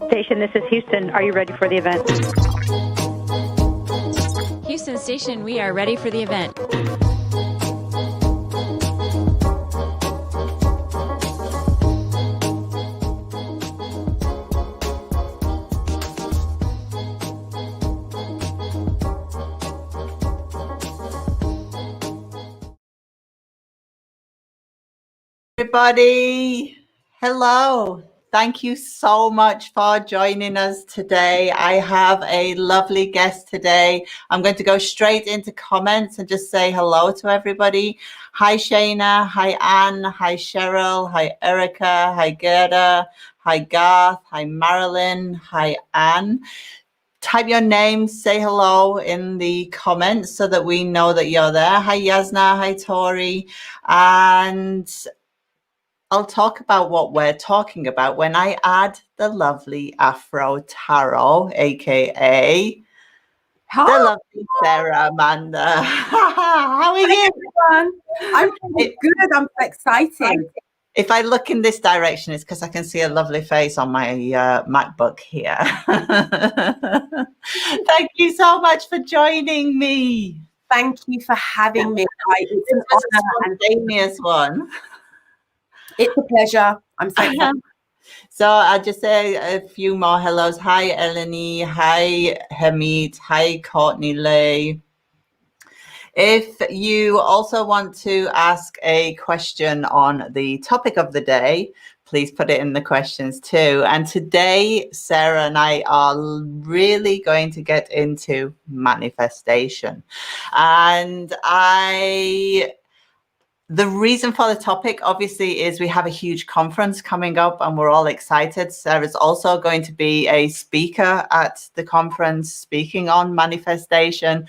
Station, this is Houston. Are you ready for the event? Houston Station, we are ready for the event. Everybody, hello. Thank you so much for joining us today. I have a lovely guest today. I'm going to go straight into comments and just say hello to everybody. Hi, Shayna. Hi, Anne. Hi, Cheryl. Hi, Erica. Hi, Gerda. Hi, Garth. Hi, Marilyn. Hi, Anne. Type your name, say hello in the comments so that we know that you're there. Hi, Yasna. Hi, Tori. And I'll talk about what we're talking about when I add the lovely Afro Tarot, aka the lovely Sara Amanda. How are you? Everyone. I'm good. I'm excited. If I look in this direction, it's because I can see a lovely face on my MacBook here. Thank you so much for joining me. Thank you for having me. It's an This honor is a spontaneous one. It's a pleasure. I'm so excited. So I'll just say a few more hellos. Hi, Eleni. Hi, Hamid. Hi, Courtney Lee. If you also want to ask a question on the topic of the day, please put it in the questions too. And today, Sarah and I are really going to get into manifestation. And the reason for the topic, obviously, is we have a huge conference coming up and we're all excited. Sarah's also going to be a speaker at the conference speaking on manifestation.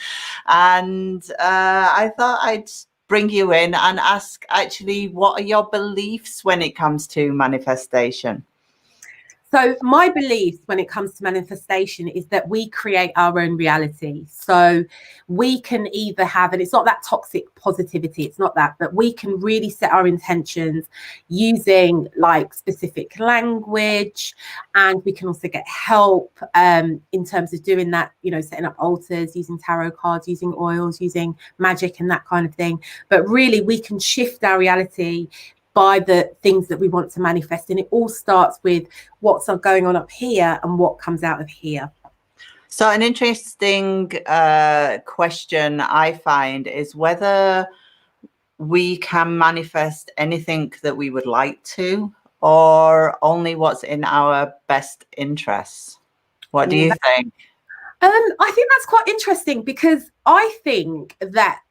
And I thought I'd bring you in and ask, actually, what are your beliefs when it comes to manifestation? So my beliefs when it comes to manifestation is that we create our own reality. So we can either have, and it's not that toxic positivity, it's not that, but we can really set our intentions using like specific language, and we can also get help in terms of doing that, you know, setting up altars, using tarot cards, using oils, using magic and that kind of thing. But really we can shift our reality by the things that we want to manifest. And it all starts with what's going on up here and what comes out of here. So an interesting question I find is whether we can manifest anything that we would like to, or only what's in our best interests. What do you think? I think that's quite interesting, because I think that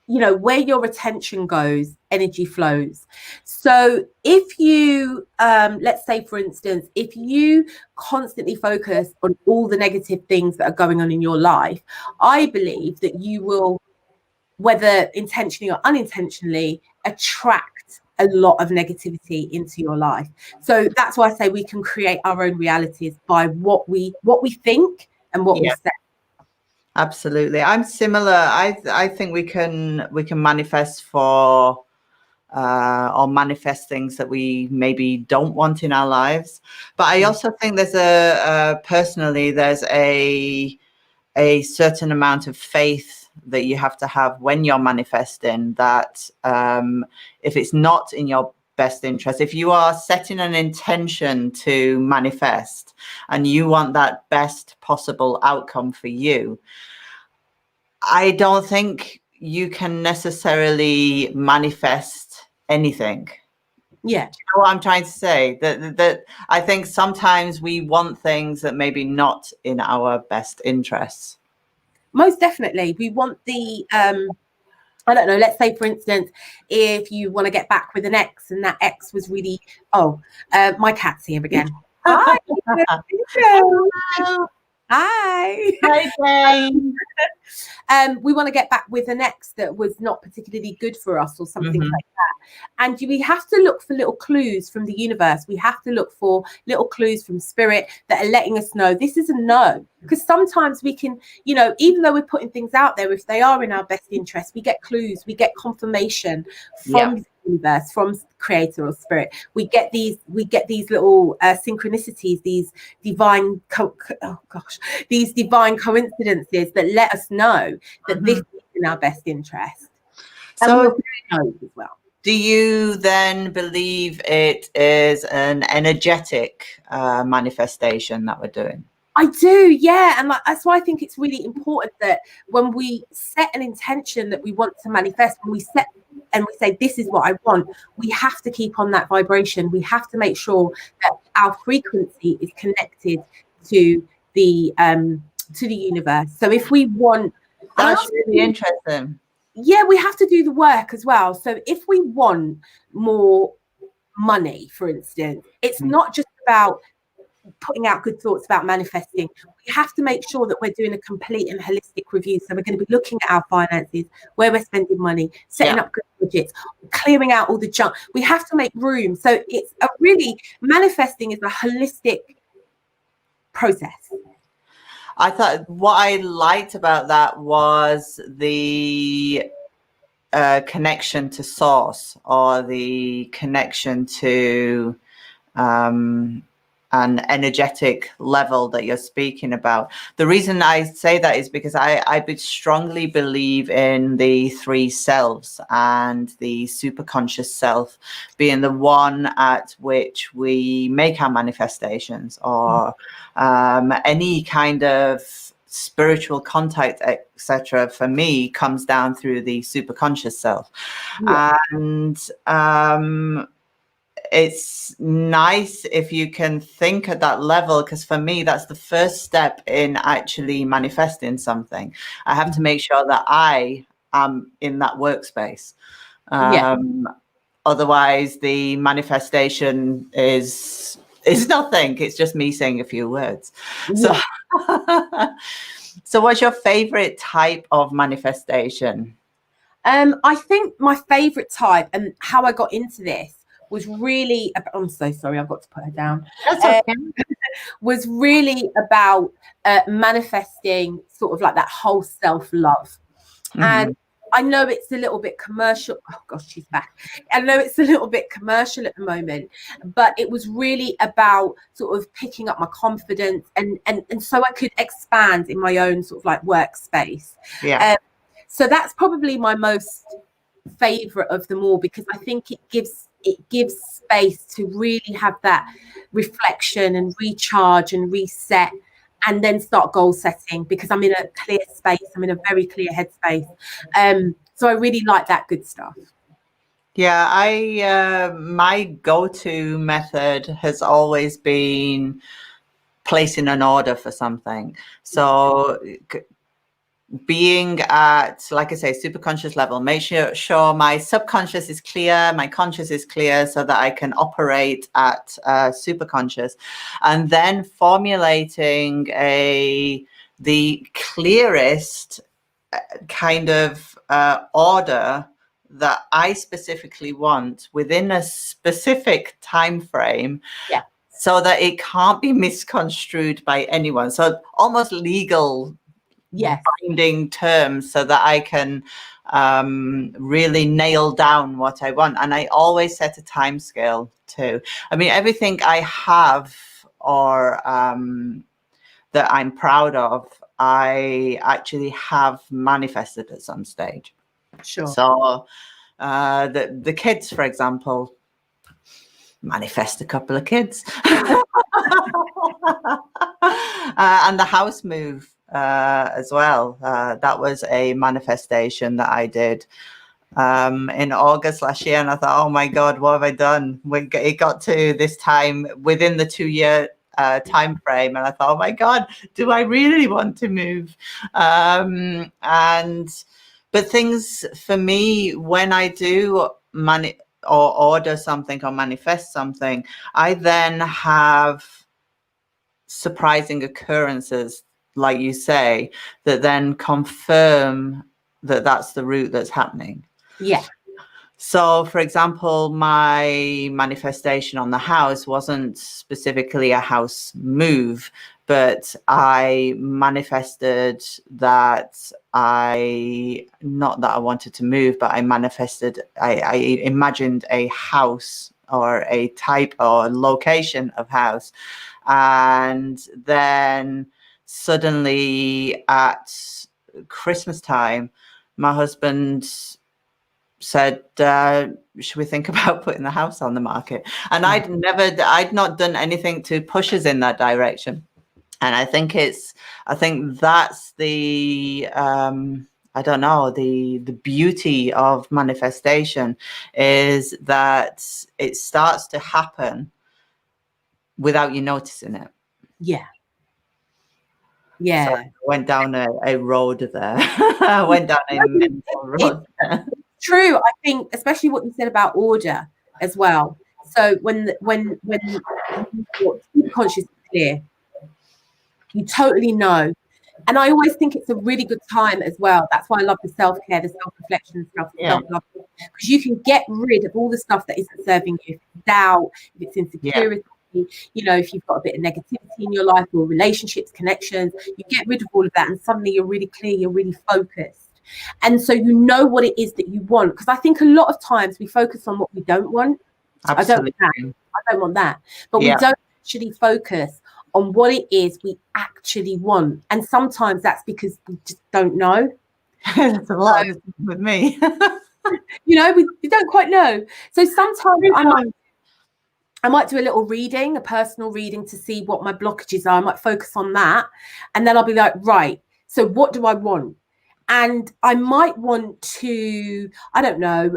you know, where your attention goes, energy flows. So if you, let's say, for instance, if you constantly focus on all the negative things that are going on in your life, I believe that you will, whether intentionally or unintentionally, attract a lot of negativity into your life. So that's why I say we can create our own realities by what we think and what we say. Absolutely. I'm similar. I think we can manifest for or manifest things that we maybe don't want in our lives. But I also think there's personally there's a certain amount of faith that you have to have when you're manifesting, that if it's not in your best interest, if you are setting an intention to manifest and you want that best possible outcome for you, I don't think you can necessarily manifest anything. Yeah. Do you know what I'm trying to say? That I think sometimes we want things that maybe not in our best interests. Most definitely. We want the I don't know, let's say, for instance, if you want to get back with an ex and that ex was really, my cat's here again. Hi. Hello. Hi. Hi, Jane. We want to get back with an ex that was not particularly good for us or something like that. And we have to look for little clues from the universe. We have to look for little clues from spirit that are letting us know this is a no. Because sometimes we can, even though we're putting things out there, if they are in our best interest, we get clues, we get confirmation from the universe, from creator or spirit. We get these little synchronicities, these divine these divine coincidences that let us know that this is in our best interest. So as well. Do you then believe it is an energetic manifestation that we're doing? I do, yeah. And that's why I think it's really important that when we set an intention that we want to manifest, when we set and we say, this is what I want, we have to keep on that vibration. We have to make sure that our frequency is connected to the universe. So if we want... That's really interesting. Yeah, we have to do the work as well. So if we want more money, for instance, it's not just about putting out good thoughts about manifesting. We have to make sure that we're doing a complete and holistic review. So we're going to be looking at our finances, where we're spending money, setting up good budgets, clearing out all the junk. We have to make room. So it's a really, manifesting is a holistic process. I thought what I liked about that was the connection to source, or the connection to an energetic level that you're speaking about. The reason I say that is because I strongly believe in the three selves, and the superconscious self being the one at which we make our manifestations, or any kind of spiritual contact, etc. for me comes down through the superconscious self. And it's nice if you can think at that level, because for me that's the first step in actually manifesting something. I have to make sure that I am in that workspace. Otherwise the manifestation is nothing. It's just me saying a few words. So what's your favorite type of manifestation? I think my favorite type, and how I got into this, was really, I'm so sorry, I've got to put her down. That's okay. Was really about manifesting sort of like that whole self-love. And I know it's a little bit commercial. Oh gosh, she's back. I know it's a little bit commercial at the moment, but it was really about sort of picking up my confidence and so I could expand in my own sort of like workspace. So that's probably my most favorite of them all, because I think it gives space to really have that reflection and recharge and reset, and then start goal setting, because I'm in a clear space. I'm in a very clear headspace. So I really like that good stuff. Yeah, my go-to method has always been placing an order for something. So being at, like I say, superconscious level, make sure my subconscious is clear, my conscious is clear, so that I can operate at superconscious, and then formulating the clearest kind of order that I specifically want within a specific time frame. So that it can't be misconstrued by anyone. So almost legal binding terms, so that I can really nail down what I want. And I always set a time scale too. I mean, everything I have, or that I'm proud of, I actually have manifested at some stage. So the kids, for example, manifest a couple of kids. And the house move as well. That was a manifestation that I did in August last year, and I thought, oh my God, what have I done? It got to this time within the 2-year time frame, and I thought, oh my God, do I really want to move? But But things for me, when I do or order something or manifest something, I then have surprising occurrences, like you say, that then confirm that that's the route that's happening. Yeah. So, for example, my manifestation on the house wasn't specifically a house move, but I manifested that not that I wanted to move, but I manifested, I imagined a house or a type or location of house. And then suddenly at Christmas time, my husband said, should we think about putting the house on the market? And I'd not done anything to push us in that direction. And I think that's the, I don't know, the beauty of manifestation is that it starts to happen without you noticing it. Yeah. Yeah. So I went down a road there. I went down a mental road there. True. I think especially what you said about order as well. So when your subconscious is clear, you totally know. And I always think it's a really good time as well. That's why I love the self-care, the self-reflection, self-love, because you can get rid of all the stuff that isn't serving you. If it's doubt, if it's insecurity, you know, if you've got a bit of negativity in your life or relationships, connections, you get rid of all of that and suddenly you're really clear, you're really focused. And so you know what it is that you want. Because I think a lot of times we focus on what we don't want. Absolutely. I don't want that. But we don't actually focus on what it is we actually want. And sometimes that's because we just don't know. It's a lot with me. You know, we don't quite know. So sometimes I might do a little reading, a personal reading to see what my blockages are. I might focus on that. And then I'll be like, right, so what do I want? And I might want to, I don't know,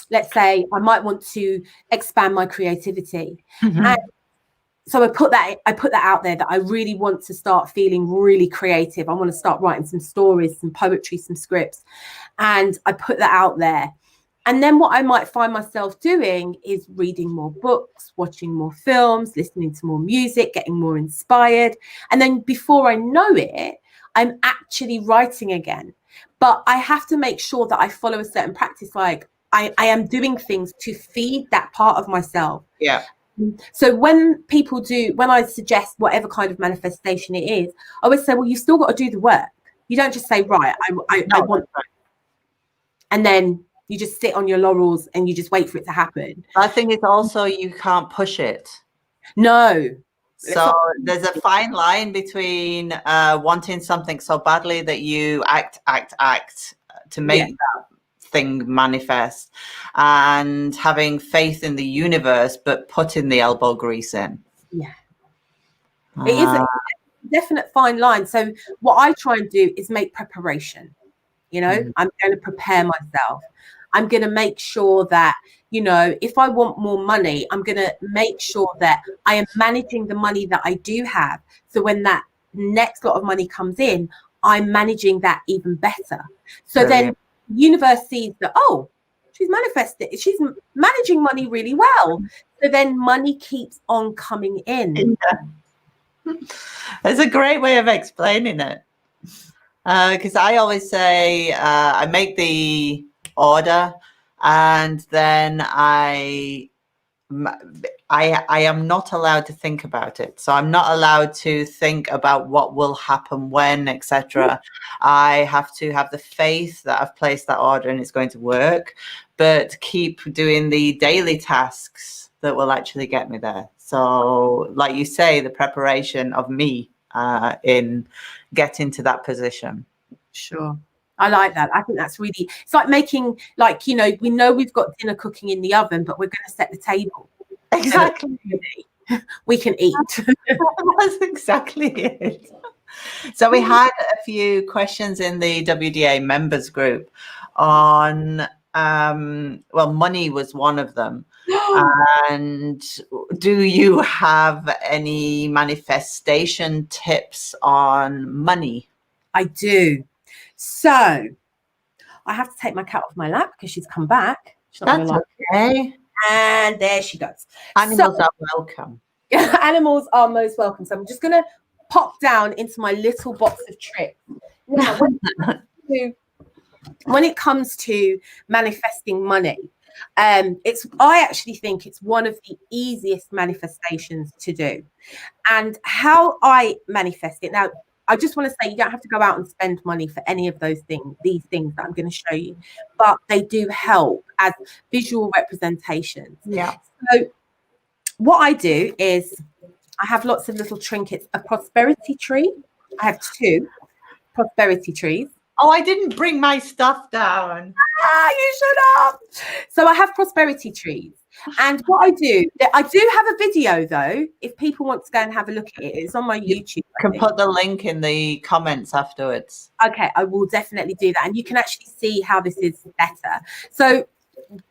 let's say I might want to expand my creativity. Mm-hmm. And so I put that out there that I really want to start feeling really creative. I want to start writing some stories, some poetry, some scripts. And I put that out there. And then what I might find myself doing is reading more books, watching more films, listening to more music, getting more inspired. And then before I know it, I'm actually writing again. But I have to make sure that I follow a certain practice. Like I am doing things to feed that part of myself. Yeah. So when I suggest whatever kind of manifestation it is, I always say, well, you've still got to do the work. You don't just say, right, I want that. And then you just sit on your laurels and you just wait for it to happen. I think it's also, you can't push it. No. So there's a fine line between wanting something so badly that you act to make that thing manifest, and having faith in the universe but putting the elbow grease in. Yeah. It is a definite fine line. So what I try and do is make preparation. You know, I'm going to prepare myself. I'm going to make sure that, you know, if I want more money, I'm going to make sure that I am managing the money that I do have. So when that next lot of money comes in, I'm managing that even better. So then universe sees that, oh, she's manifested, she's managing money really well. So then money keeps on coming in. Yeah. That's a great way of explaining it. Because I always say I make the order, and then I am not allowed to think about it. So I'm not allowed to think about what will happen when, etc. I have to have the faith that I've placed that order and it's going to work, but keep doing the daily tasks that will actually get me there. So like you say, the preparation of me in getting to that position. Sure. I like that. I think that's really, it's like making, like, you know we've got dinner cooking in the oven, but we're going to set the table. Exactly. We can eat. That's exactly it. So we had a few questions in the WDA members group on, well, money was one of them. And do you have any manifestation tips on money? I do. So I have to take my cat off my lap because she's come back. She's not That's okay. And there she goes. Animals are welcome. Animals are most welcome. So I'm just going to pop down into my little box of tricks. Now, when it comes to manifesting money, I actually think it's one of the easiest manifestations to do. And how I manifest it now, I just want to say you don't have to go out and spend money for any of these things that I'm going to show you, but they do help as visual representations. Yeah. So what I do is I have lots of little trinkets. A prosperity tree. I have 2 prosperity trees. Oh, I didn't bring my stuff down. You should have. So I have prosperity trees. And what I do have a video though, if people want to go and have a look at it. It's on my YouTube. You can put the link in the comments afterwards. Okay, I will definitely do that. And you can actually see how this is better. So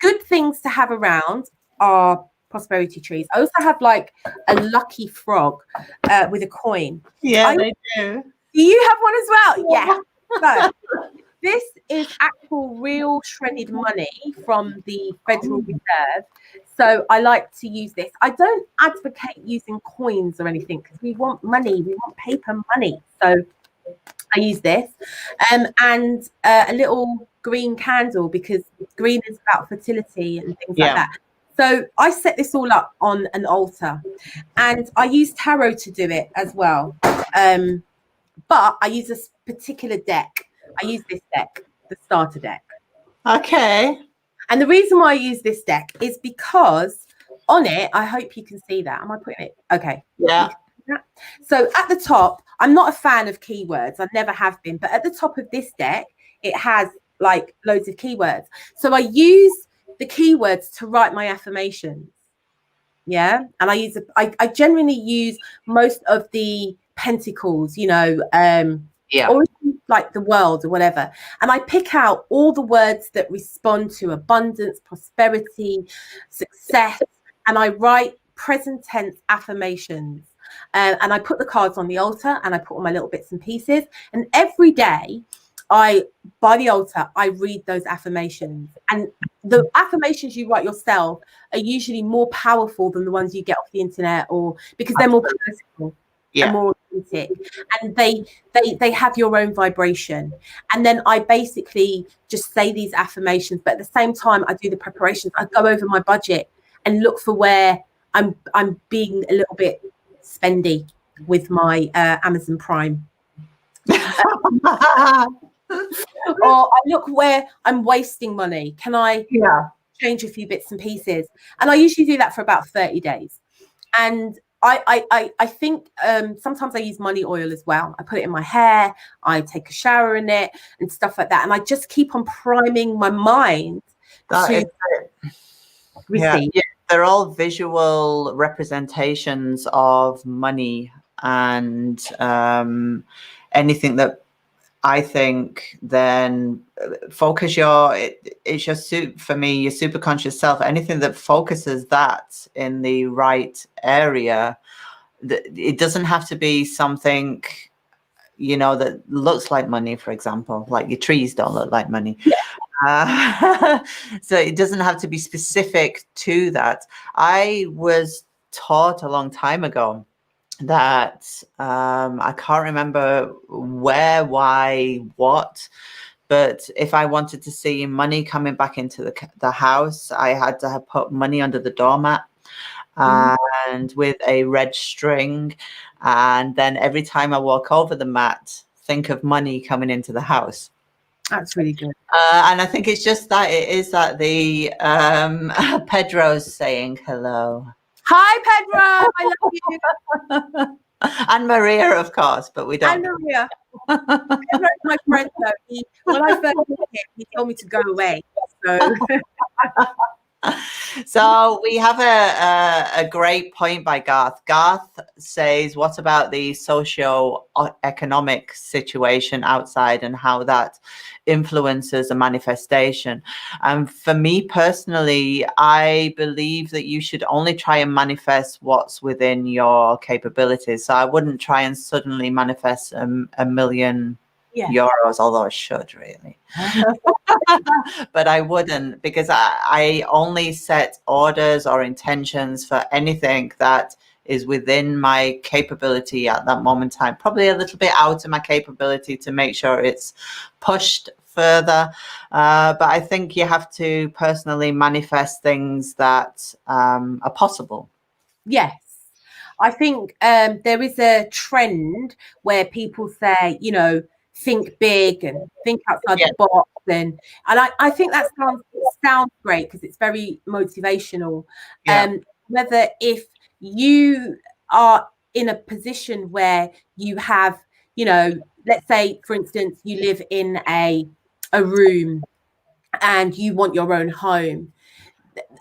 good things to have around are prosperity trees. I also have like a lucky frog with a coin. Yeah, they do. Do you have one as well? Yeah. So this is actual real shredded money from the Federal Reserve. So I like to use this. I don't advocate using coins or anything because we want money. We want paper money. So I use this and a little green candle because green is about fertility and things like that. So I set this all up on an altar and I use tarot to do it as well. But I use a particular deck. I use this deck, the starter deck. Okay. And the reason why I use this deck is because on it, I hope you can see that. Am I putting it? Okay. Yeah. So at the top, I'm not a fan of keywords. I never have been. But at the top of this deck, it has like loads of keywords. So I use the keywords to write my affirmations. Yeah. And I generally use most of the pentacles, or like the world or whatever. And I pick out all the words that respond to abundance, prosperity, success, and I write present tense affirmations. And I put the cards on the altar and I put all my little bits and pieces. And every day by the altar, I read those affirmations. And the affirmations you write yourself are usually more powerful than the ones you get off the internet, or because they're more personal. And more authentic, and they have your own vibration. And then I basically just say these affirmations, but at the same time I do the preparations. I go over my budget and look for where I'm being a little bit spendy with my Amazon Prime. Or I look where I'm wasting money. Can I change a few bits and pieces? And I usually do that for about 30 days. And I think sometimes I use money oil as well. I put it in my hair, I take a shower in it and stuff like that. And I just keep on priming my mind to receive. Yeah, they're all visual representations of money and anything that I think then focus it's your for me, your super conscious self, anything that focuses that in the right area. It doesn't have to be something, that looks like money, for example, like your trees don't look like money. So it doesn't have to be specific to that. I was taught a long time ago that I can't remember where, why, what, but if I wanted to see money coming back into the house, I had to have put money under the doormat and with a red string, and then every time I walk over the mat, think of money coming into the house. That's really good. And I think it's just that the Pedro's saying hello. Hi, Pedro. I love you. And Maria, of course, but we don't. And Maria. Pedro's my friend, though. When I first met him, he told me to go away. So we have a great point by Garth. Garth says, what about the socio-economic situation outside and how that influences a manifestation? And for me personally, I believe that you should only try and manifest what's within your capabilities. So I wouldn't try and suddenly manifest a million euros, although I should really. But I wouldn't, because I only set orders or intentions for anything that is within my capability at that moment in time, probably a little bit out of my capability to make sure it's pushed further. But I think you have to personally manifest things that are possible. Yes. I think there is a trend where people say, you know, think big and think outside the box. And I think that sounds great because it's very motivational. Whether if you are in a position where you have, you know, let's say, for instance, you live in a room and you want your own home,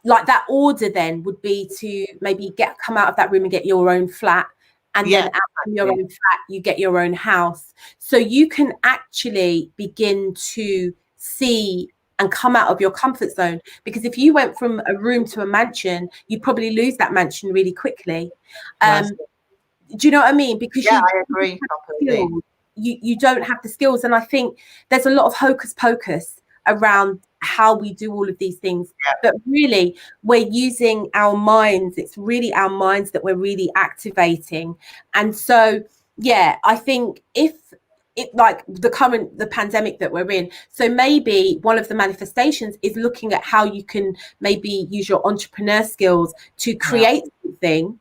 like that order then would be to maybe come out of that room and get your own flat, and then out from your own flat you get your own house, so you can actually begin to see and come out of your comfort zone. Because if you went from a room to a mansion, you'd probably lose that mansion really quickly. Do you know what I mean? Because I agree completely. You don't have the skills, and I think there's a lot of hocus pocus around how we do all of these things, but really we're using our minds. It's really our minds that we're really activating. And so I think if it, like the pandemic that we're in, so maybe one of the manifestations is looking at how you can maybe use your entrepreneur skills to create something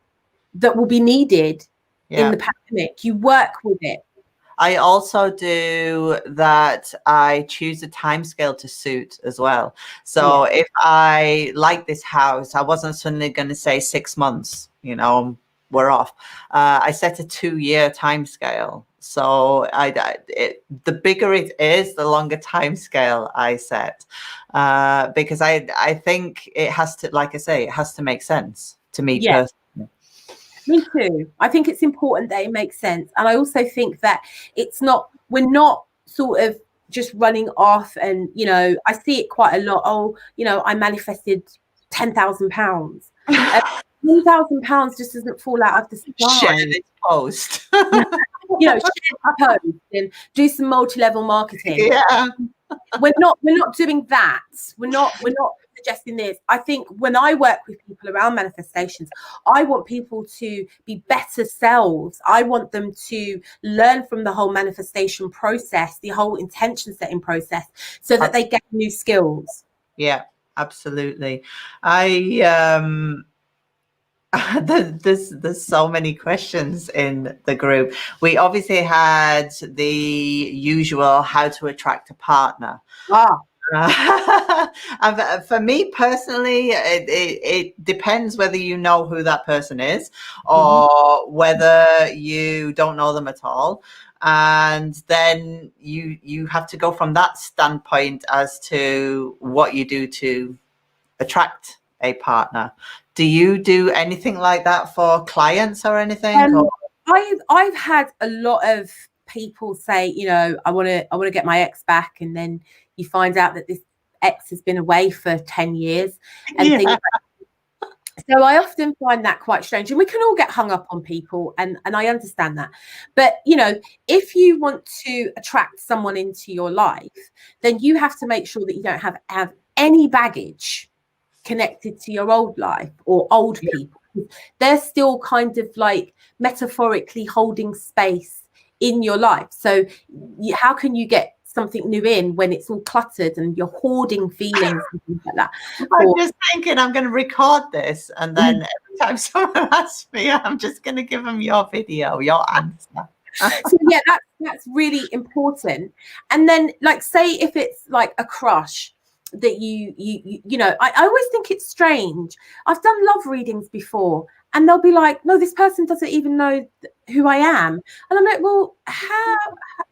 that will be needed in the pandemic. You work with it. I also do that. I choose a time scale to suit as well. So if I like this house, I wasn't suddenly going to say 6 months, you know, we're off. I set a 2-year time scale. So the bigger it is, the longer time scale I set, because I think it has to, like I say, it has to make sense to me personally. Me too. I think it's important that it makes sense. And I also think that we're not sort of just running off and, you know, I see it quite a lot. Oh, you know, I manifested £10,000. £10,000 just doesn't fall out of the sky. Share this post. You know, share the post and do some multi-level marketing. We're not doing that. We're not suggesting this. I think when I work with people around manifestations, I want people to be better selves. I want them to learn from the whole manifestation process, the whole intention setting process, so that they get new skills. Yeah, absolutely. There's so many questions in the group. We obviously had the usual how to attract a partner. And for me personally, it depends whether you know who that person is or whether you don't know them at all. And then you have to go from that standpoint as to what you do to attract a partner. Do you do anything like that for clients or anything? I've had a lot of people say, you know, I want to get my ex back, and then you find out that this ex has been away for 10 years and things like that. So I often find that quite strange, and we can all get hung up on people, and I understand that. But, you know, if you want to attract someone into your life, then you have to make sure that you don't have any baggage connected to your old life or old people. They're still kind of like metaphorically holding space in your life. So how can you get something new in when it's all cluttered and you're hoarding feelings and things like that? I'm just thinking I'm going to record this, and then every time someone asks me, I'm just going to give them your video, your answer. So that's really important. And then, like, say if it's like a crush that you know, I always think it's strange. I've done love readings before, and they'll be like, no, this person doesn't even know who I am. And I'm like, well, how?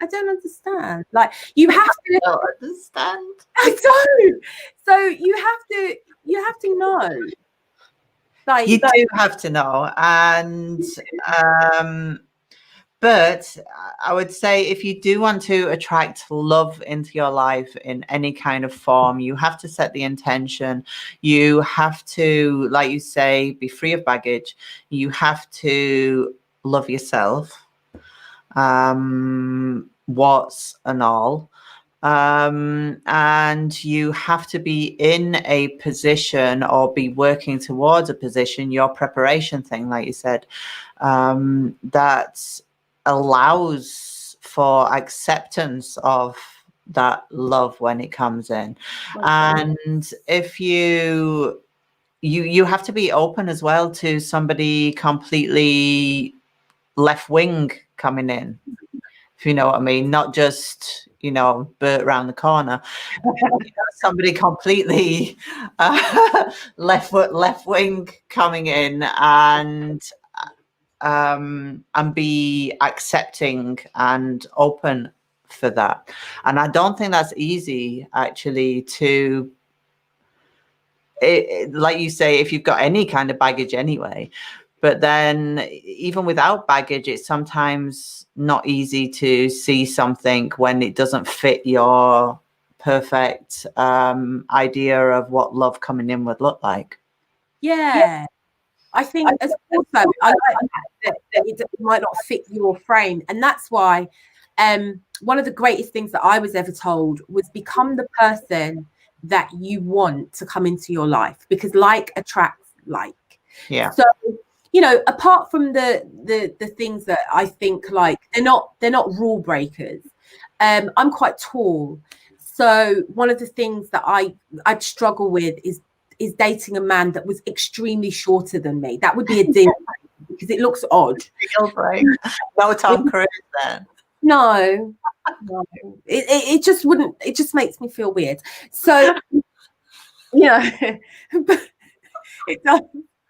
I don't understand. Like, you have to understand. I don't. So you have to know. Like, you do have to know. And but I would say if you do want to attract love into your life in any kind of form, you have to set the intention. You have to, like you say, be free of baggage. You have to love yourself. warts and all. And you have to be in a position or be working towards a position, your preparation thing, like you said, that allows for acceptance of that love when it comes in. And if you have to be open as well to somebody completely left wing coming in, if you know what I mean, not just, Bert around the corner, somebody completely left wing coming in, and be accepting and open for that. And I don't think that's easy, actually, to like you say, if you've got any kind of baggage anyway. But then even without baggage, it's sometimes not easy to see something when it doesn't fit your perfect idea of what love coming in would look like. Yeah. I think as also, I like that it might not fit your frame. And that's why one of the greatest things that I was ever told was become the person that you want to come into your life, because like attracts like. Yeah. So, apart from the things that I think, like, they're not rule breakers. I'm quite tall. So one of the things that I'd struggle with is dating a man that was extremely shorter than me. That would be a deal because it looks odd. No Tom Cruise then. No. It just wouldn't. It just makes me feel weird. So, but it does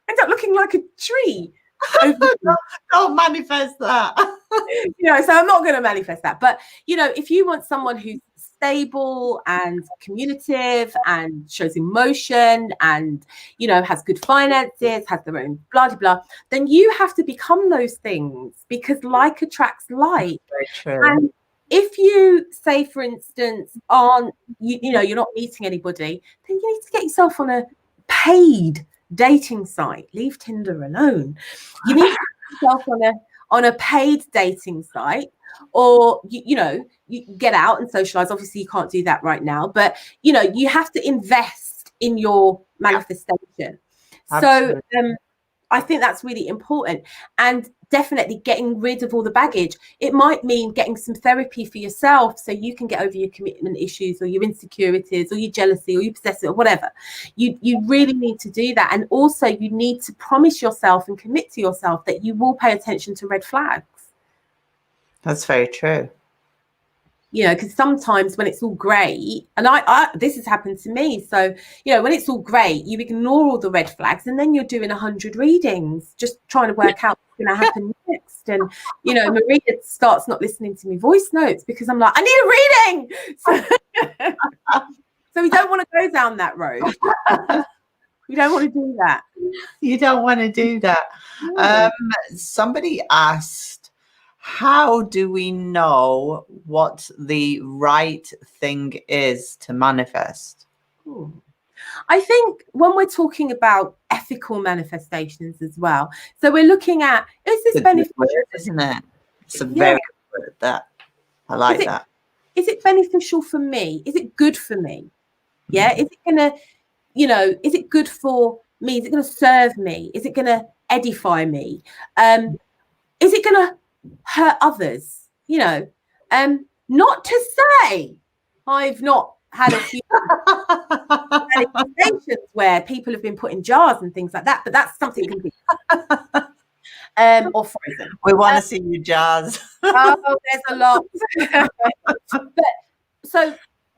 end up looking like a tree. Don't manifest that. So I'm not going to manifest that. But, if you want someone who's stable and communicative and shows emotion and, has good finances, has their own blah, blah, blah, then you have to become those things, because like attracts like. Very true. And if you say, for instance, you're not meeting anybody, then you need to get yourself on a paid dating site. Leave Tinder alone. You need to get yourself on a paid dating site, or you get out and socialize. Obviously you can't do that right now, but you have to invest in your manifestation. Absolutely. So I think that's really important, and definitely getting rid of all the baggage. It might mean getting some therapy for yourself so you can get over your commitment issues or your insecurities or your jealousy or your possessive or whatever. You really need to do that. And also you need to promise yourself and commit to yourself that you will pay attention to red flags. That's very true. Because sometimes when it's all great, and I this has happened to me. So, when it's all great, you ignore all the red flags, and then you're doing 100 readings, just trying to work out what's going to happen next. And, Maria starts not listening to me voice notes because I'm like, I need a reading. So we don't want to go down that road. We don't want to do that. You don't want to do that. Somebody asked, how do we know what the right thing is to manifest? I think when we're talking about ethical manifestations as well, so we're looking at, is this beneficial? Isn't it? It's a very good word, that. I like that. Is it beneficial for me? Is it good for me? Yeah. Is it going to, is it good for me? Is it going to serve me? Is it going to edify me? Is it going to hurt others? Not to say I've not had a few manifestations where people have been put in jars and things like that, but that's something completely or frozen. We want to see you jars. Oh, there's a lot.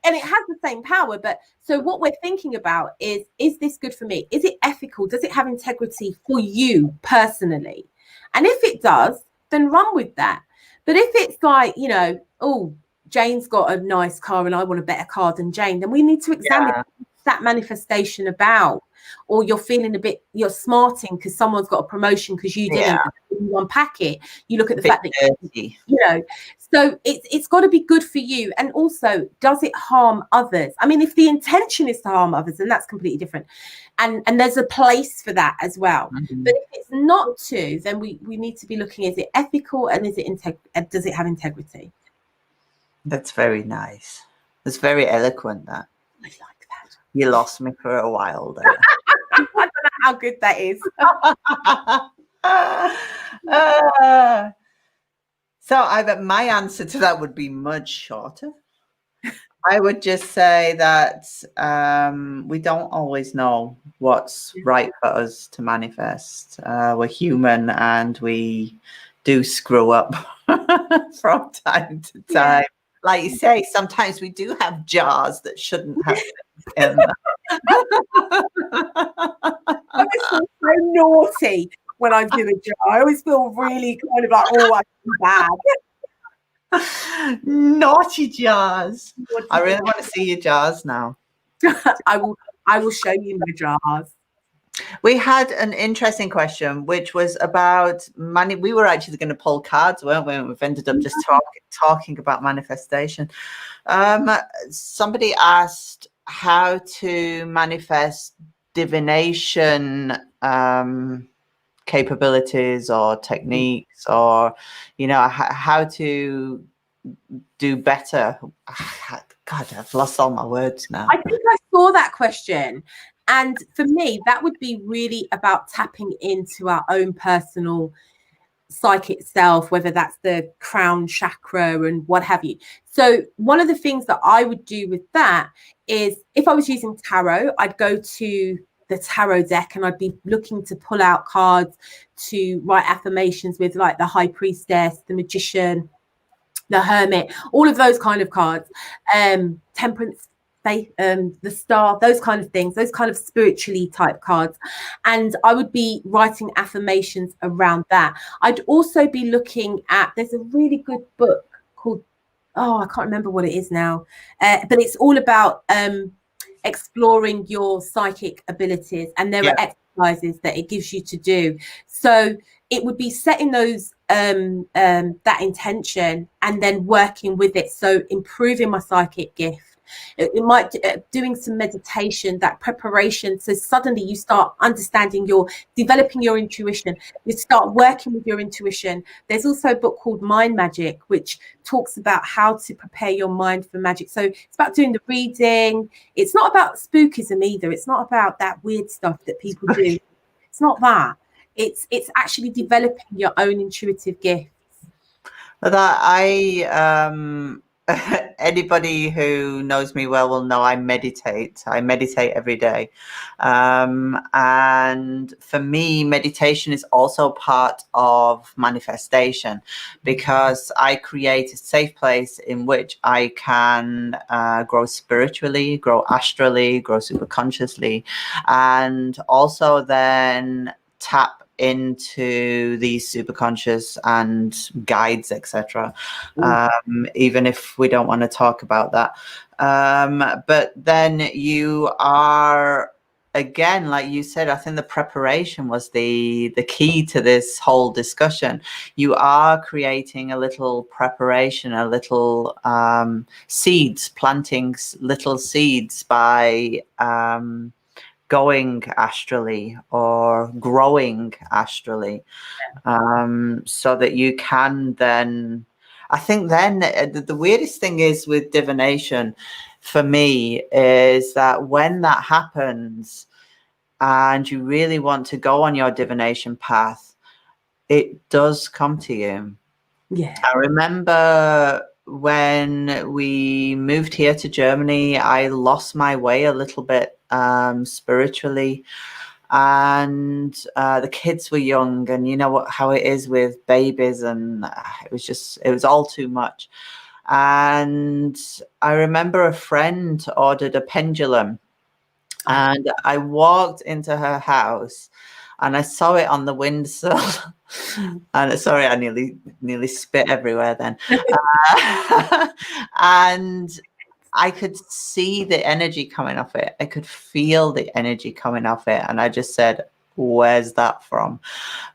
And it has the same power, but so what we're thinking about is this good for me? Is it ethical? Does it have integrity for you personally? And if it does, then run with that. But if it's like, oh, Jane's got a nice car and I want a better car than Jane, then we need to examine that manifestation about. Or you're feeling you're smarting because someone's got a promotion because you didn't. You unpack it. You look at the fact that, so it's got to be good for you. And also, does it harm others? I mean, if the intention is to harm others, then that's completely different. And there's a place for that as well. Mm-hmm. But if it's not to, then we need to be looking, is it ethical and does it have integrity? That's very nice. It's very eloquent, that. I like that. You lost me for a while there. I don't know how good that is. So my answer to that would be much shorter. I would just say that we don't always know what's right for us to manifest. We're human and we do screw up from time to time. Like you say, sometimes we do have jars that shouldn't have things in them. I always feel so naughty when I do a jar. I always feel really kind of like, oh, I'm bad. Naughty jars. I really want to see your jars now. I will show you my jars. We had an interesting question, which was about money. We were actually going to pull cards, weren't we? We've ended up just talking about manifestation. Somebody asked how to manifest divination capabilities or techniques, or, you know, how to do better. God, I've lost all my words now. I think I saw that question. And for me, that would be really about tapping into our own personal psychic self, whether that's the crown chakra and what have you. So one of the things that I would do with that is, if I was using tarot, I'd go to the tarot deck and I'd be looking to pull out cards to write affirmations with, like the High Priestess, the Magician, the Hermit, all of those kind of cards, Temperance, faith, the Star, those kind of things, those kind of spiritually type cards. And I would be writing affirmations around that. I'd also be looking at, there's a really good book called, I can't remember what it is now, but it's all about exploring your psychic abilities, and there are exercises that it gives you to do. So it would be setting those that intention and then working with it. So improving my psychic gift. It might doing some meditation, that preparation. So suddenly you start understanding, developing your intuition. You start working with your intuition. There's also a book called Mind Magic, which talks about how to prepare your mind for magic. So it's about doing the reading. It's not about spookism either. It's not about that weird stuff that people do. It's not that. It's actually developing your own intuitive gifts. That anybody who knows me well will know I meditate. I meditate every day. And for me, meditation is also part of manifestation, because I create a safe place in which I can grow spiritually, grow astrally, grow superconsciously, and also then tap into these superconscious and guides, etc. Even if we don't want to talk about that, but then you are, again, like you said, I think the preparation was the key to this whole discussion. You are creating a little preparation, a little seeds, planting little seeds by going astrally or growing astrally, so that you can then, I think then the weirdest thing is with divination for me is that when that happens and you really want to go on your divination path, it does come to you. Yeah. I remember when we moved here to Germany, I lost my way a little bit spiritually, and the kids were young, and you know how it is with babies, and it was all too much. And I remember a friend ordered a pendulum, and I walked into her house and I saw it on the windowsill. And sorry, I nearly spit everywhere then. And I could see the energy coming off it. I could feel the energy coming off it. And I just said, where's that from?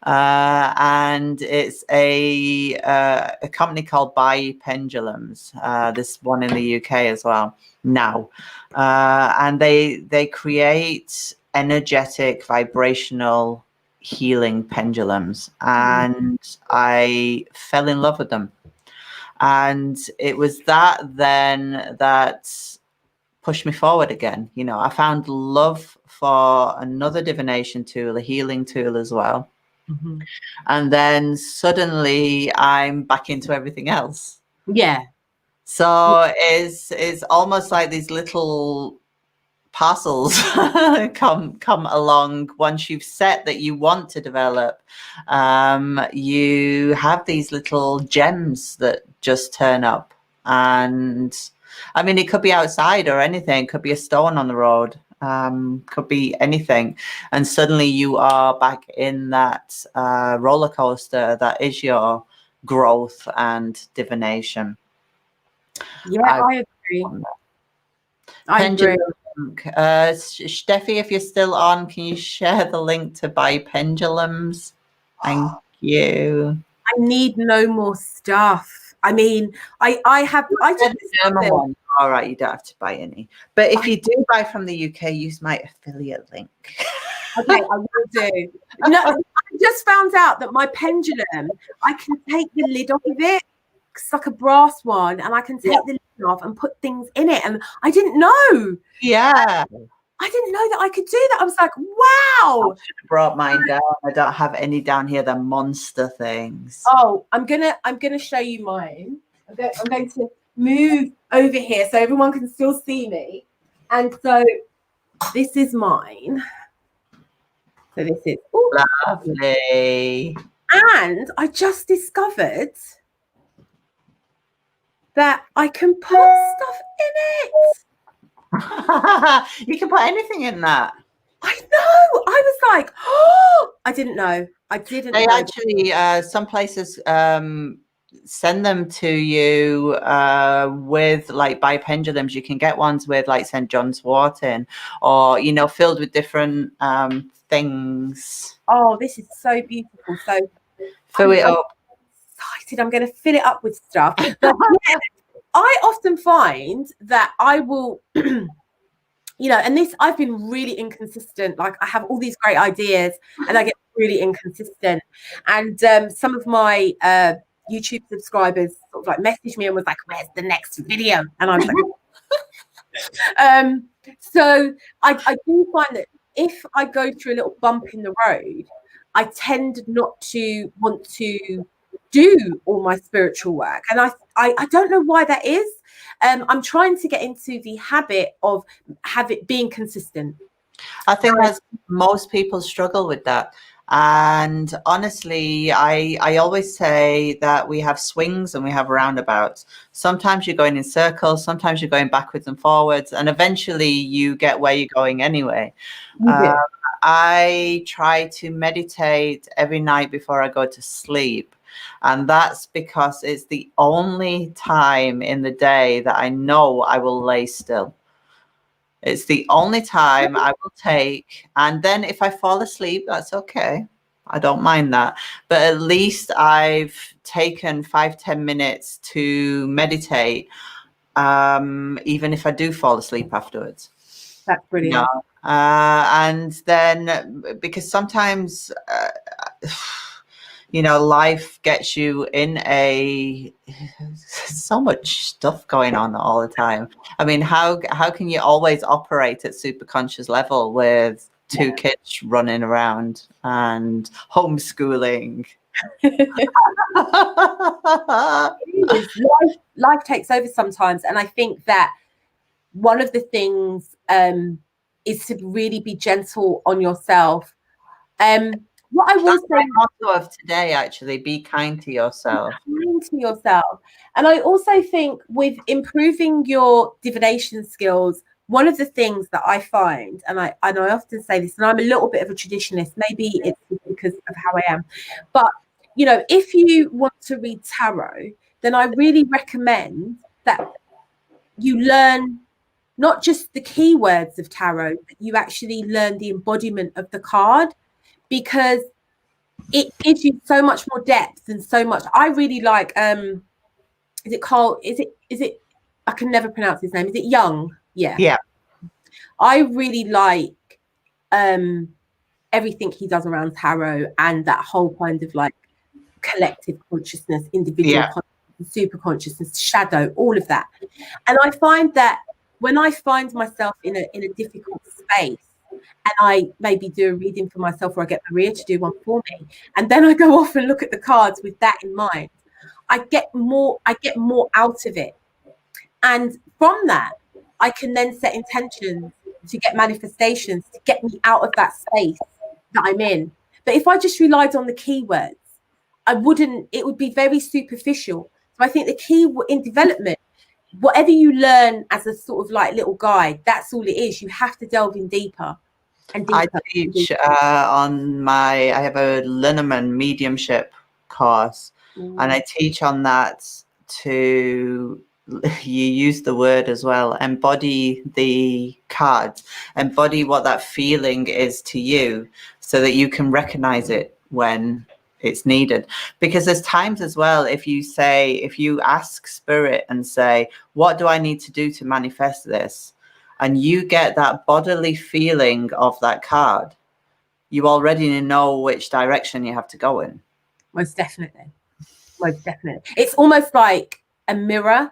And it's a company called Bai Pendulums. This one in the UK as well now. And they create energetic, vibrational healing pendulums. And I fell in love with them. And it was that then that pushed me forward again. You know, I found love for another divination tool, a healing tool as well. Mm-hmm. And then suddenly I'm back into everything else. Yeah. So it's almost like these little parcels come along once you've set that you want to develop. You have these little gems that just turn up, and I mean, it could be outside or anything. It could be a stone on the road, could be anything, and suddenly you are back in that roller coaster that is your growth and divination. Yeah, I agree. I agree. Steffi, if you're still on, can you share the link to buy pendulums? Thank you. I need no more stuff. I mean, I just one. All right, you don't have to buy any. But if you do buy from the UK, use my affiliate link. Okay, I will do. No, I just found out that my pendulum, I can take the lid off of it. It's like a brass one, and I can take the lid off and put things in it. And I didn't know. Yeah. I didn't know that I could do that. I was like, wow. I should have brought mine down. I don't have any down here. They're monster things. Oh, I'm gonna show you mine. I'm going to move over here so everyone can still see me. And so this is mine. So this is lovely. And I just discovered that I can put stuff in it. You can put anything in that. I know. I was like, oh, I didn't know. I didn't know. They actually, some places send them to you with like by pendulums. You can get ones with like St. John's wort in, or you know, filled with different things. Oh, this is so beautiful. So fill it up. Excited. I'm going to fill it up with stuff. But yeah, I often find that I will, you know, and this, I've been really inconsistent. Like I have all these great ideas and I get really inconsistent. And some of my YouTube subscribers sort of like messaged me and was like, where's the next video? And I was like, so I do find that if I go through a little bump in the road, I tend not to want to do all my spiritual work. And I don't know why that is. I'm trying to get into the habit of being consistent. I think that's most people struggle with that. And honestly, I always say that we have swings and we have roundabouts. Sometimes you're going in circles, sometimes you're going backwards and forwards, and eventually you get where you're going anyway. I try to meditate every night before I go to sleep. And that's because it's the only time in the day that I know I will lay still. It's the only time I will take. And then if I fall asleep, that's okay. I don't mind that. But at least I've taken 5-10 minutes to meditate, even if I do fall asleep afterwards. That's brilliant. And then because sometimes, you know, life gets you in so much stuff going on all the time. I mean, how can you always operate at super conscious level with 2 kids running around and homeschooling? Life takes over sometimes. And I think that one of the things is to really be gentle on yourself. What I will say motto of today, actually, be kind to yourself. Be kind to yourself. And I also think with improving your divination skills, one of the things that I find, and I often say this, and I'm a little bit of a traditionalist, maybe it's because of how I am, but you know, if you want to read tarot, then I really recommend that you learn not just the keywords of tarot, but you actually learn the embodiment of the card, because it gives you so much more depth and so much. I really like is it Carl, is it I can never pronounce his name, is it Young? Yeah I really like everything he does around tarot and that whole kind of like collective consciousness, individual consciousness and super conscious and shadow, all of that. And I find that when I find myself in a difficult space, and I maybe do a reading for myself, or I get Maria to do one for me, and then I go off and look at the cards with that in mind, I get more out of it. And from that, I can then set intentions to get manifestations to get me out of that space that I'm in. But if I just relied on the keywords, it would be very superficial. So I think the key in development, whatever you learn as a sort of like little guide, that's all it is. You have to delve in deeper. And deeper. I teach I have a Lenormand mediumship course, and I teach on that to, you use the word as well, embody the cards, embody what that feeling is to you, so that you can recognize it when it's needed. Because there's times as well, if you ask spirit and say, what do I need to do to manifest this? And you get that bodily feeling of that card, you already know which direction you have to go in. Most definitely. It's almost like a mirror.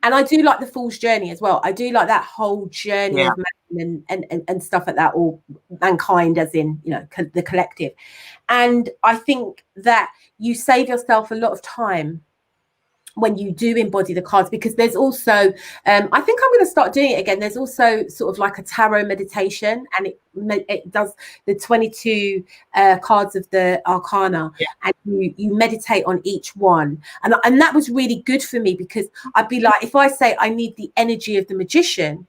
And I do like the Fool's Journey as well. I do like that whole journey of man and stuff like that, or mankind as in, the collective. And I think that you save yourself a lot of time when you do embody the cards, because there's also, I think I'm going to start doing it again. There's also sort of like a tarot meditation, and it does the 22 cards of the arcana, and you meditate on each one. And that was really good for me, because I'd be like, if I say I need the energy of the magician,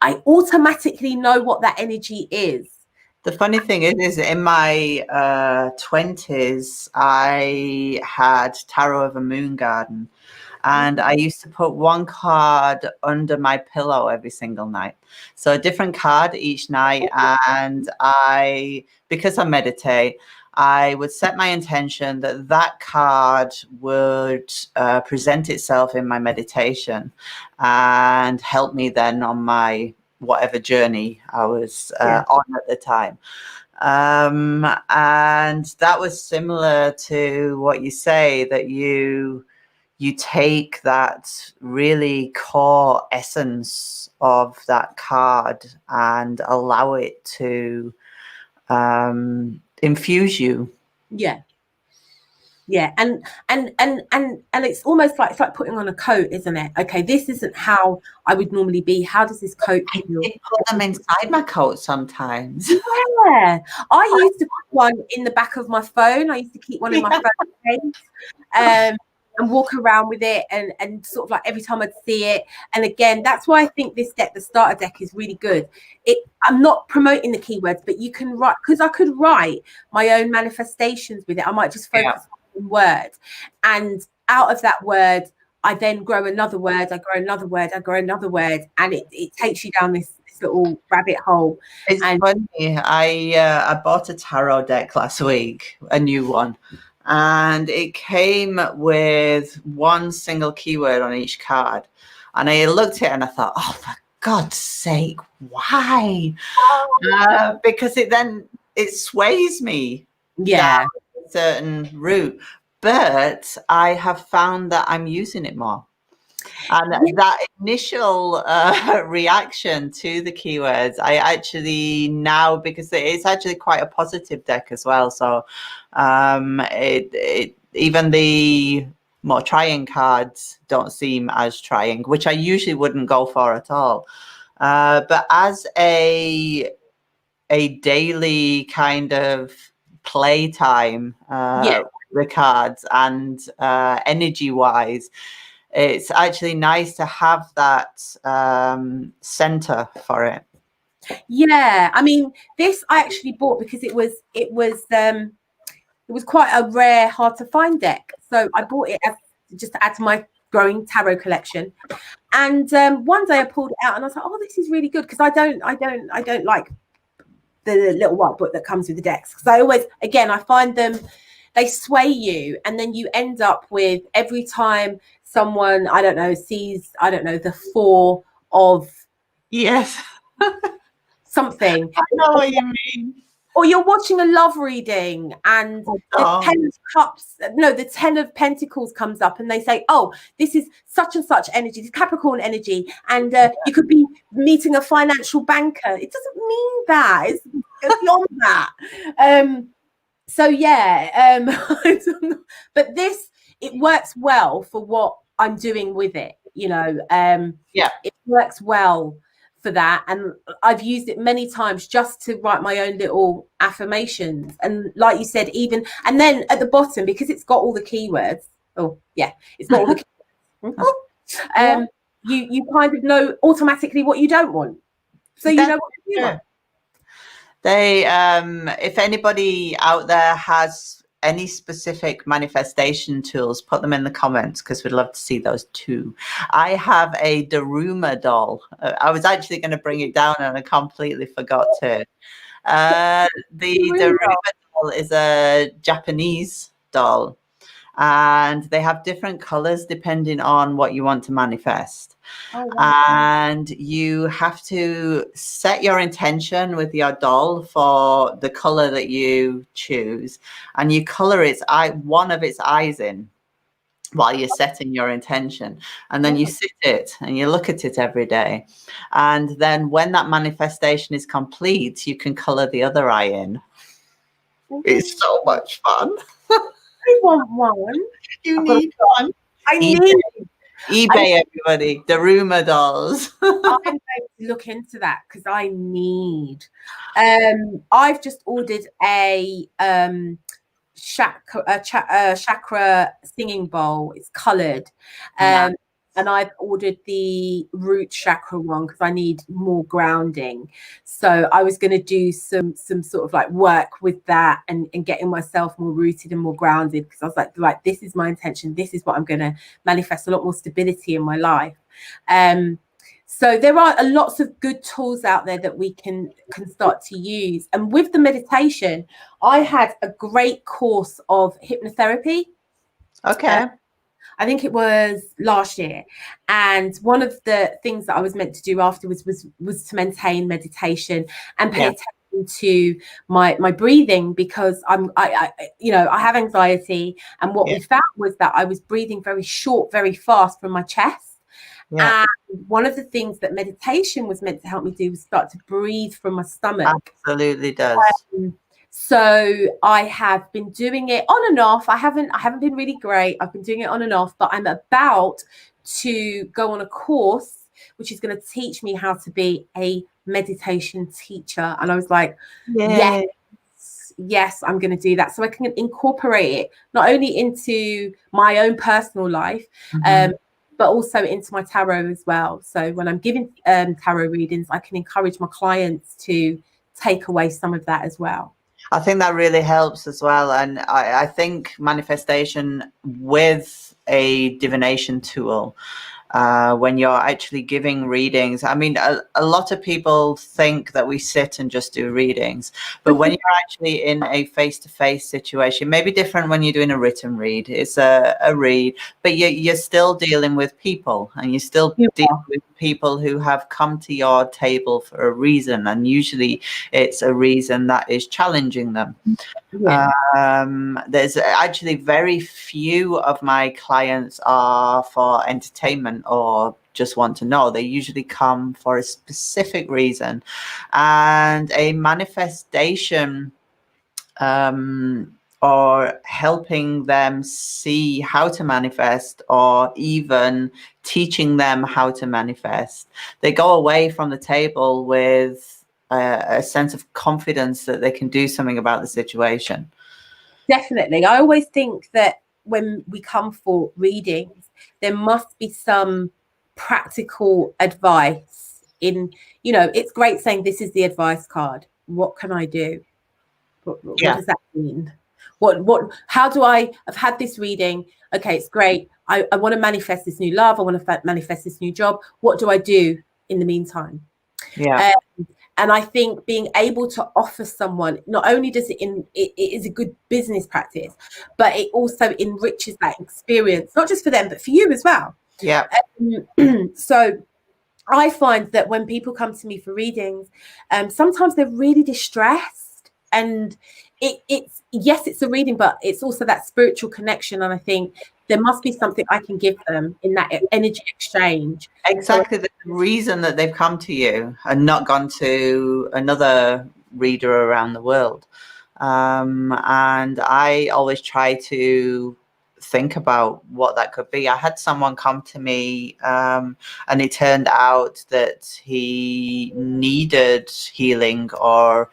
I automatically know what that energy is. The funny thing is in my 20s, I had Tarot of a Moon Garden, and I used to put one card under my pillow every single night. So a different card each night. And because I meditate, I would set my intention that card would present itself in my meditation and help me then on my whatever journey I was on at the time. And that was similar to what you say, that you take that really core essence of that card and allow it to infuse you. And it's almost like, it's like putting on a coat, isn't it? Okay, this isn't how I would normally be. How does this coat feel? I put them inside my coat sometimes. Yeah, I used to put one in the back of my phone. I used to keep one in my phone case, and walk around with it, and sort of like every time I'd see it. And again, that's why I think this deck, the starter deck, is really good. I'm not promoting the keywords, but you can write, because I could write my own manifestations with it. I might just focus on word, and out of that word I then grow another word, I grow another word, I grow another word, and it takes you down this little rabbit hole. It's funny, I bought a tarot deck last week, a new one, and it came with one single keyword on each card, and I looked at it and I thought, oh, for God's sake, why? Because it sways me down a certain route. But I have found that I'm using it more. And that initial reaction to the keywords, I actually now, because it's actually quite a positive deck as well. So even the more trying cards don't seem as trying, which I usually wouldn't go for at all. But as a daily kind of playtime, the cards, and energy wise, it's actually nice to have that center for it. I mean, this I actually bought because it was quite a rare, hard to find deck, so I bought it just to add to my growing tarot collection. And one day I pulled it out and I was like, oh, this is really good, because I don't like the little white book that comes with the decks, because I find them, they sway you, and then you end up with, every time someone sees the four of something, I know what you mean. Or you're watching a love reading and the 10 of cups, no, the 10 of pentacles comes up and they say, oh, this is such and such energy, this Capricorn energy. And you could be meeting a financial banker. It doesn't mean that. It's beyond that. So yeah, but this, it works well for what I'm doing with it, you know. It works well for that, and I've used it many times just to write my own little affirmations. And like you said, even, and then at the bottom, because it's got all the keywords, it's got all the keywords, you kind of know automatically what you don't want, so you know what you want. They if anybody out there has any specific manifestation tools, put them in the comments, because we'd love to see those too. I have a Daruma doll. I was actually going to bring it down and I completely forgot to. The Daruma doll is a Japanese doll, and they have different colors depending on what you want to manifest. Oh, wow. And you have to set your intention with your doll for the color that you choose, and you color one of its eyes in while you're setting your intention, and then you sit it and you look at it every day, and then when that manifestation is complete, you can color the other eye in. It's so much fun. I want one. You need one. I need eBay, everybody. Daruma dolls. I'm going to look into that because I need. I've just ordered a chakra singing bowl. It's coloured. Nice. And I've ordered the root chakra one because I need more grounding. So I was going to do some sort of like work with that and getting myself more rooted and more grounded, because I was like, right, this is my intention. This is what I'm going to manifest, a lot more stability in my life. So there are lots of good tools out there that we can start to use. And with the meditation, I had a great course of hypnotherapy. Okay. I think it was last year, and one of the things that I was meant to do afterwards was to maintain meditation and pay attention to my breathing, because I have anxiety, and what we found was that I was breathing very short, very fast from my chest. And one of the things that meditation was meant to help me do was start to breathe from my stomach. Absolutely does. So I have been doing it on and off. I haven't been really great. I've been doing it on and off, but I'm about to go on a course which is going to teach me how to be a meditation teacher. And I was like, yes, I'm going to do that. So I can incorporate it not only into my own personal life, but also into my tarot as well. So when I'm giving tarot readings, I can encourage my clients to take away some of that as well. I think that really helps as well. And I think manifestation with a divination tool, when you're actually giving readings, I mean, a lot of people think that we sit and just do readings, but when you're actually in a face-to-face situation, maybe different when you're doing a written read, it's a read, but you're still dealing with people, and you're still dealing with people who have come to your table for a reason, and usually it's a reason that is challenging them. There's actually very few of my clients are for entertainment or just want to know. They usually come for a specific reason, and a manifestation or helping them see how to manifest, or even teaching them how to manifest. They go away from the table with a sense of confidence that they can do something about the situation. Definitely. I always think that when we come for readings, there must be some practical advice in, it's great saying this is the advice card. What can I do? What does that mean? How do I've had this reading? Okay, it's great. I want to manifest this new love. I want to manifest this new job. What do I do in the meantime? And I think being able to offer someone, not only does it is a good business practice, but it also enriches that experience, not just for them, but for you as well. So I find that when people come to me for readings, sometimes they're really distressed. And it's yes, it's a reading, but it's also that spiritual connection. And I think there must be something I can give them in that energy exchange. Exactly, the reason that they've come to you and not gone to another reader around the world. And I always try to think about what that could be. I had someone come to me, and it turned out that he needed healing, or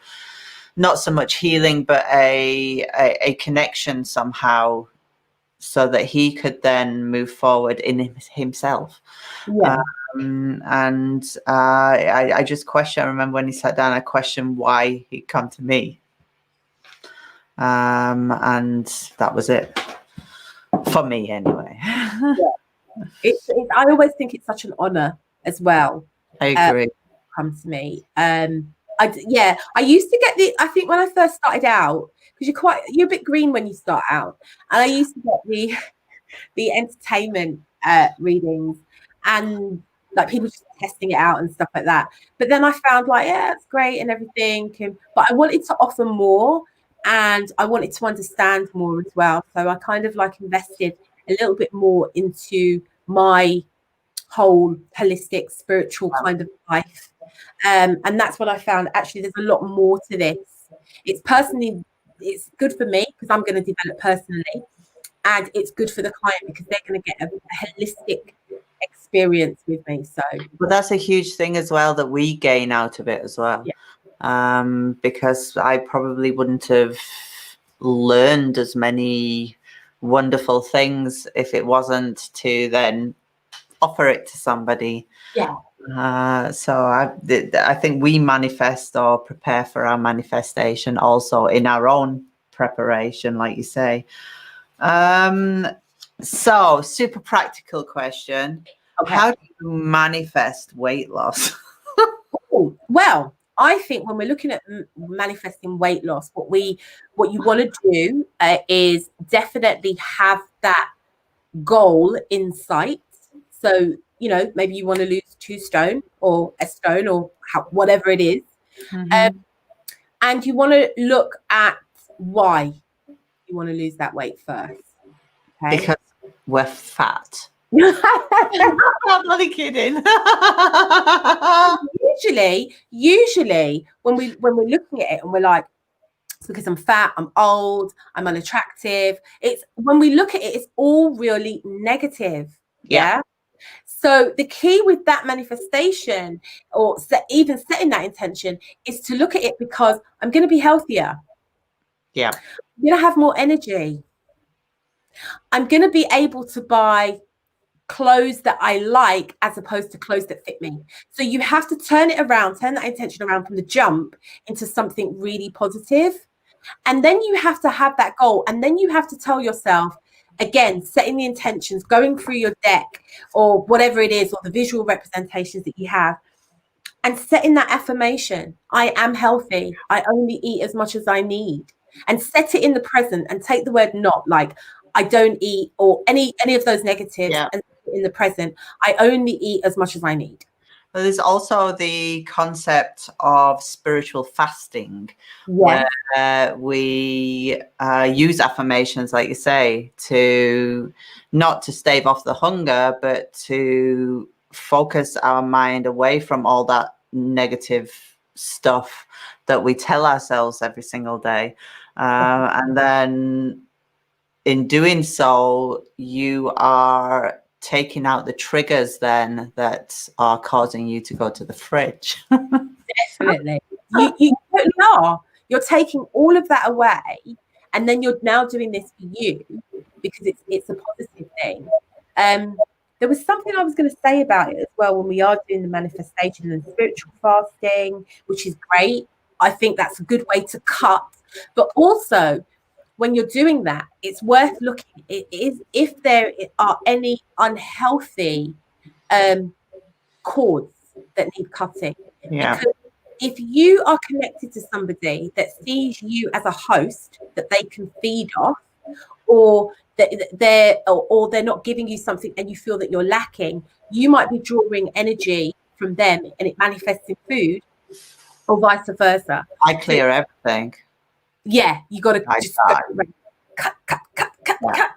not so much healing, but a connection somehow, so that he could then move forward in himself. Yeah. I just I remember when he sat down, I questioned why he'd come to me. And that was it for me anyway. I always think it's such an honor as well. I agree. Come to me. I used to get I think when I first started out, because you're a bit green when you start out, and I used to get the entertainment readings, and like people just testing it out and stuff like that. But then I found like, yeah, it's great and everything, but I wanted to offer more, and I wanted to understand more as well. So I kind of like invested a little bit more into my whole holistic spiritual kind of life. And that's what I found. Actually, there's a lot more to this. It's good for me because I'm going to develop personally, and it's good for the client because they're going to get a holistic experience with me. So, but that's a huge thing as well that we gain out of it as well. Yeah. Because I probably wouldn't have learned as many wonderful things if it wasn't to then offer it to somebody. Yeah. So I think we manifest or prepare for our manifestation also in our own preparation, like you say. So super practical question. Okay. How do you manifest weight loss? Well, I think when we're looking at manifesting weight loss, what you want to do is definitely have that goal in sight. So, maybe you want to lose 2 stone or a stone or whatever it is. Mm-hmm. And you want to look at why you want to lose that weight first. Okay? Because we're fat. I'm only kidding. Usually when we're looking at it and we're like, it's because I'm fat, I'm old, I'm unattractive. It's when we look at it, it's all really negative. Yeah. So the key with that manifestation, or even setting that intention, is to look at it because I'm going to be healthier. Yeah. I'm going to have more energy. I'm going to be able to buy clothes that I like as opposed to clothes that fit me. So you have to turn that intention around from the jump into something really positive. And then you have to have that goal. And then you have to tell yourself, again, setting the intentions, going through your deck or whatever it is, or the visual representations that you have, and setting that affirmation. I am healthy. I only eat as much as I need. And set it in the present and take the word not, like I don't eat, or any of those negatives, and in the present, I only eat as much as I need. Well, there's also the concept of spiritual fasting, where we use affirmations, like you say, to not to stave off the hunger, but to focus our mind away from all that negative stuff that we tell ourselves every single day. And then in doing so, you are taking out the triggers then that are causing you to go to the fridge. Definitely. You totally are. You're taking all of that away, and then you're now doing this for you because it's a positive thing. There was something I was going to say about it as well when we are doing the manifestation and spiritual fasting, which is great. I think that's a good way to cut. But also, when you're doing that, it's worth looking. It is if there are any unhealthy cords that need cutting. Yeah. Because if you are connected to somebody that sees you as a host that they can feed off, or they're not giving you something and you feel that you're lacking, you might be drawing energy from them and it manifests in food, or vice versa. I clear everything. Yeah, you got to just cut, Yeah.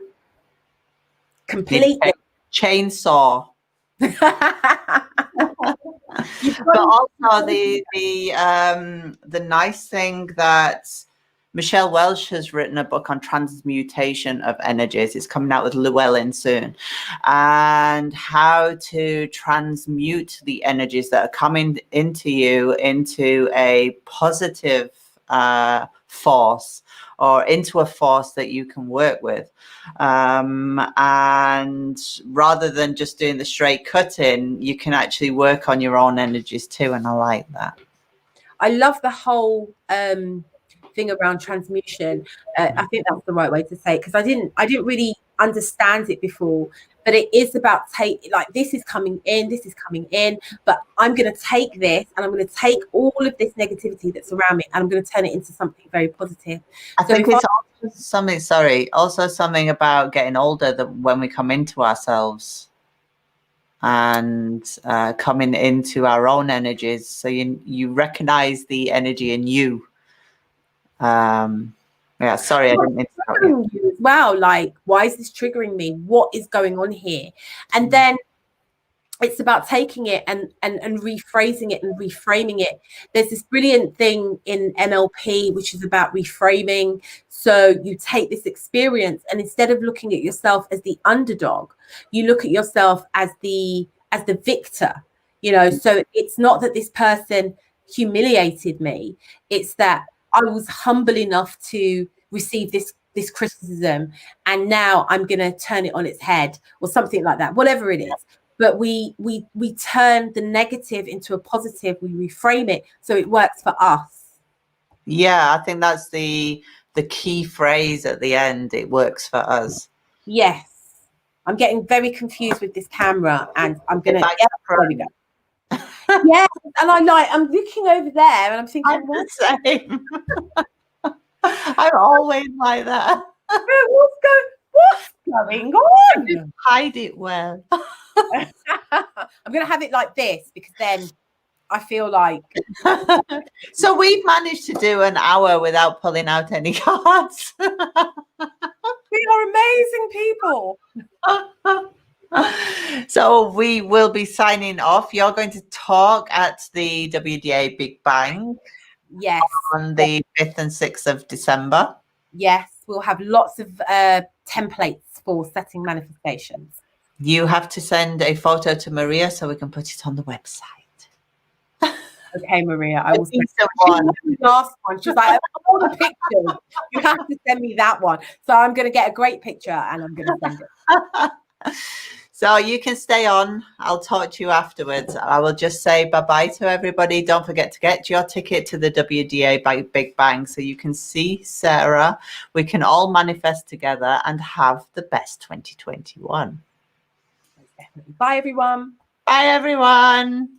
completely. Chainsaw. But also the nice thing that Michelle Welsh has written a book on transmutation of energies. It's coming out with Llewellyn soon, and how to transmute the energies that are coming into you into a positive force, or into a force that you can work with. And rather than just doing the straight cutting, you can actually work on your own energies too. And I like that. I love the whole thing around transmutation. I think that's the right way to say it, because I didn't really understand it before, but it is about this is coming in, but I'm going to take this and I'm going to take all of this negativity that's around me and I'm going to turn it into something very positive. I think it's also something about getting older, that when we come into ourselves and coming into our own energies, so you recognize the energy in you. Yeah, sorry, I didn't interrupt you. As well, like, why is this triggering me? What is going on here? And then it's about taking it and rephrasing it and reframing it. There's this brilliant thing in NLP, which is about reframing. So you take this experience, and instead of looking at yourself as the underdog, you look at yourself as the victor. So it's not that this person humiliated me. It's that I was humble enough to receive this criticism, and now I'm going to turn it on its head, or something like that, whatever it is. But we turn the negative into a positive. We reframe it so it works for us. Yeah, I think that's the key phrase at the end. It works for us. Yes. I'm getting very confused with this camera, and I'm going to there we go. Yeah, and I'm looking over there and I'm thinking, I'm the same. I'm always like that. What's going on? Hide it well. I'm going to have it like this, because then I feel like. So we've managed to do an hour without pulling out any cards. We are amazing people. So we will be signing off. You're going to talk at the WDA Big Bang. Yes. On the 5th and 6th of December. Yes, we'll have lots of templates for setting manifestations. You have to send a photo to Maria so we can put it on the website. Okay, Maria, I will send the last one. She's like, all the pictures. You have to send me that one. So I'm going to get a great picture and I'm going to send it. So you can stay on. I'll talk to you afterwards. I will just say bye-bye to everybody. Don't forget to get your ticket to the WDA Big Bang so you can see Sarah. We can all manifest together and have the best 2021. Bye, everyone. Bye, everyone.